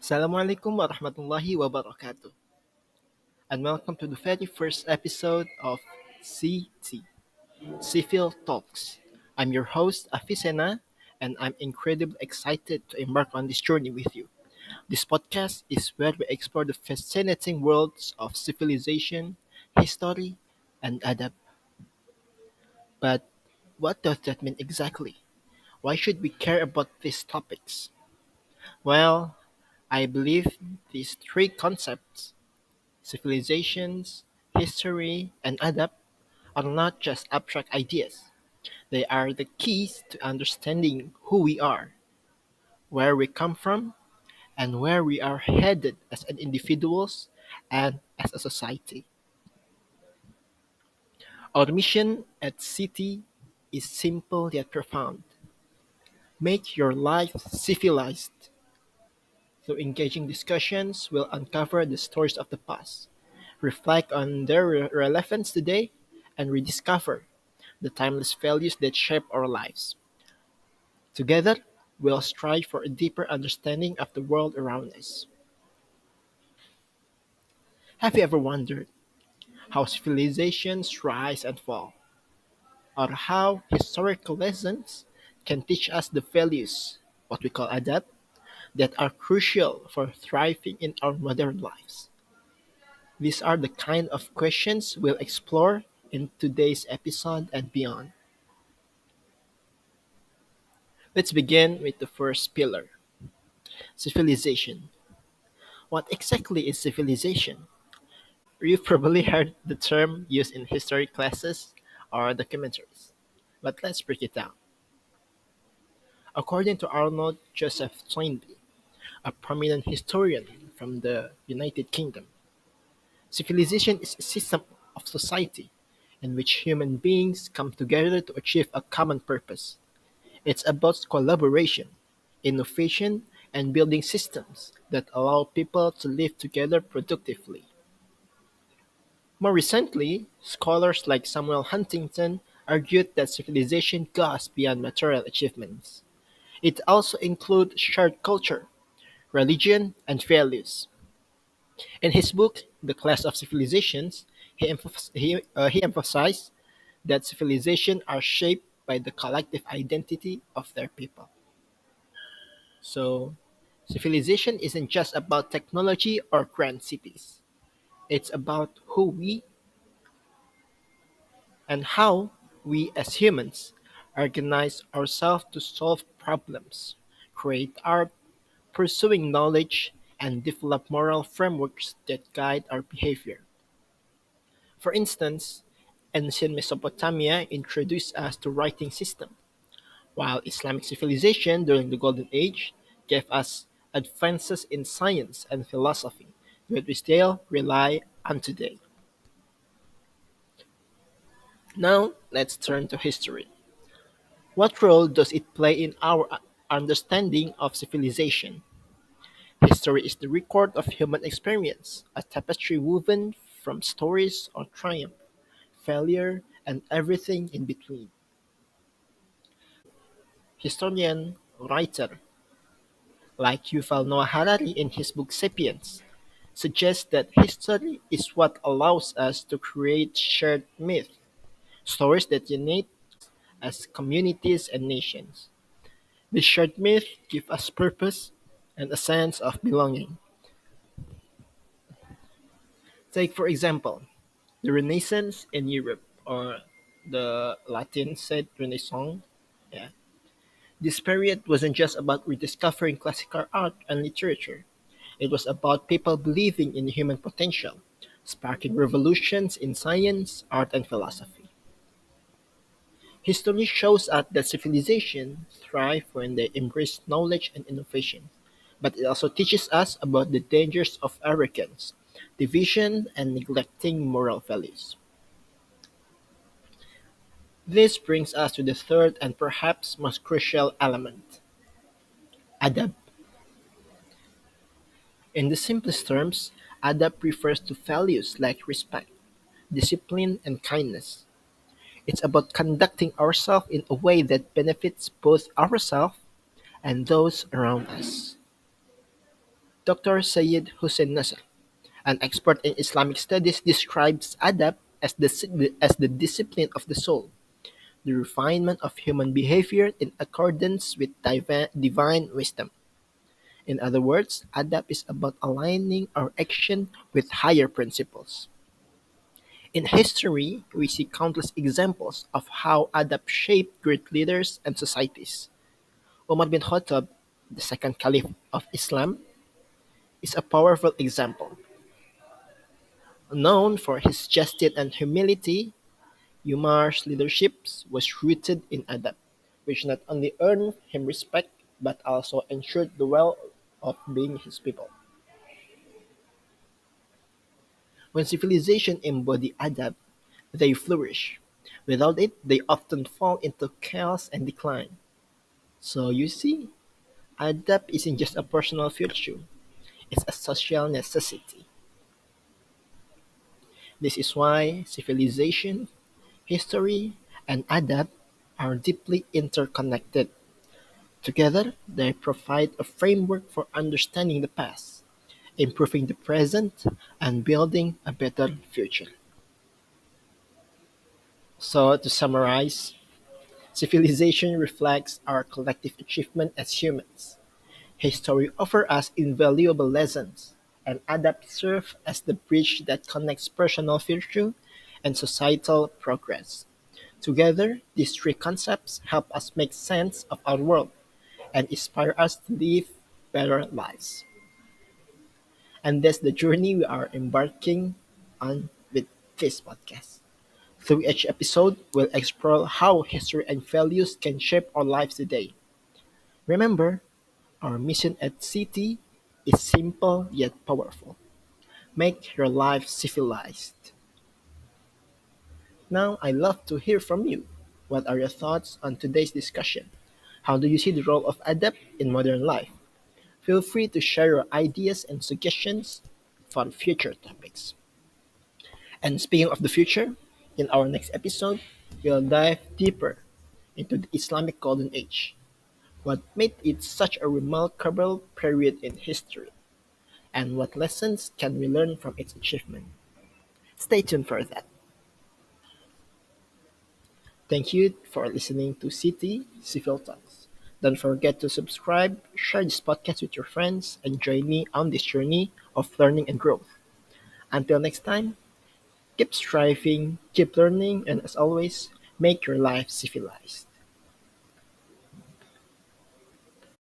Assalamualaikum warahmatullahi wabarakatuh, and welcome to the very first episode of CT, Civil Talks. I'm your host, Afisena, and I'm incredibly excited to embark on this journey with you. This podcast is where we explore the fascinating worlds of civilization, history, and adab. But what does that mean exactly? Why should we care about these topics? Well, I believe these three concepts civilizations, history, and adapt are not just abstract ideas. They are the keys to understanding who we are, where we come from, and where we are headed as an individuals and as a society. Our mission at City is simple yet profound. Make your life civilized. Through engaging discussions, we'll uncover the stories of the past, reflect on their relevance today, and rediscover the timeless values that shape our lives. Together, we'll strive for a deeper understanding of the world around us. Have you ever wondered how civilizations rise and fall, or how historical lessons can teach us the values, what we call adapt, that are crucial for thriving in our modern lives? These are the kind of questions we'll explore in today's episode and beyond. Let's begin with the first pillar civilization. What exactly is civilization? You've probably heard the term used in history classes or documentaries, but let's break it down. According to Arnold Joseph Toynbee, a prominent historian from the United Kingdom, civilization is a system of society in which human beings come together to achieve a common purpose. It's about collaboration, innovation, and building systems that allow people to live together productively. More recently, scholars like Samuel Huntington argued that civilization goes beyond material achievements. It also includes shared culture, religion, and values. In his book, The Clash of Civilizations, he emphasized that civilizations are shaped by the collective identity of their people. So, civilization isn't just about technology or grand cities. It's about who we and how we as humans organize ourselves to solve problems, create art, pursuing knowledge, and develop moral frameworks that guide our behavior. For instance, ancient Mesopotamia introduced us to writing system, while Islamic civilization during the Golden Age gave us advances in science and philosophy that we still rely on today. Now, let's turn to history. What role does it play in our understanding of civilization? History is the record of human experience, a tapestry woven from stories of triumph, failure, and everything in between. Historian, writer like Yuval Noah Harari in his book *Sapiens* suggests that history is what allows us to create shared myth, stories that unite as communities and nations. These shared myths give us purpose and a sense of belonging. Take, for example, the Renaissance in Europe, or the Latin said Renaissance. Yeah. This period wasn't just about rediscovering classical art and literature. It was about people believing in human potential, sparking revolutions in science, art, and philosophy. History shows us that civilization thrive when they embrace knowledge and innovation, but it also teaches us about the dangers of arrogance, division, and neglecting moral values. This brings us to the third and perhaps most crucial element adab. In the simplest terms, adab refers to values like respect, discipline, and kindness. It's about conducting ourselves in a way that benefits both ourselves and those around us. Dr. Syed Hussein Nasr, an expert in Islamic studies, describes adab as the discipline of the soul, the refinement of human behavior in accordance with divine wisdom. In other words, adab is about aligning our action with higher principles. In history, we see countless examples of how adab shaped great leaders and societies. Umar bin Khattab, the second caliph of Islam, is a powerful example. Known for his justice and humility, Umar's leadership was rooted in adab, which not only earned him respect but also ensured the well-being of his people. When civilization embody adab, they flourish. Without it, they often fall into chaos and decline. So you see, adab isn't just a personal virtue, it's a social necessity. This is why civilization, history, and adab are deeply interconnected. Together, they provide a framework for understanding the past, improving the present, and building a better future. So, to summarize, civilization reflects our collective achievement as humans. History offers us invaluable lessons, and ADAPT serves as the bridge that connects personal virtue and societal progress. Together, these three concepts help us make sense of our world and inspire us to live better lives. And that's the journey we are embarking on with this podcast. Through each episode, we'll explore how history and values can shape our lives today. Remember, our mission at City is simple yet powerful. Make your life civilized. Now, I'd love to hear from you. What are your thoughts on today's discussion? How do you see the role of adapt in modern life? Feel free to share your ideas and suggestions for future topics. And speaking of the future, in our next episode, we'll dive deeper into the Islamic Golden Age. What made it such a remarkable period in history, and what lessons can we learn from its achievement? Stay tuned for that. Thank you for listening to City Civil Talks. Don't forget to subscribe, share this podcast with your friends, and join me on this journey of learning and growth. Until next time, keep striving, keep learning, and as always, make your life civilized.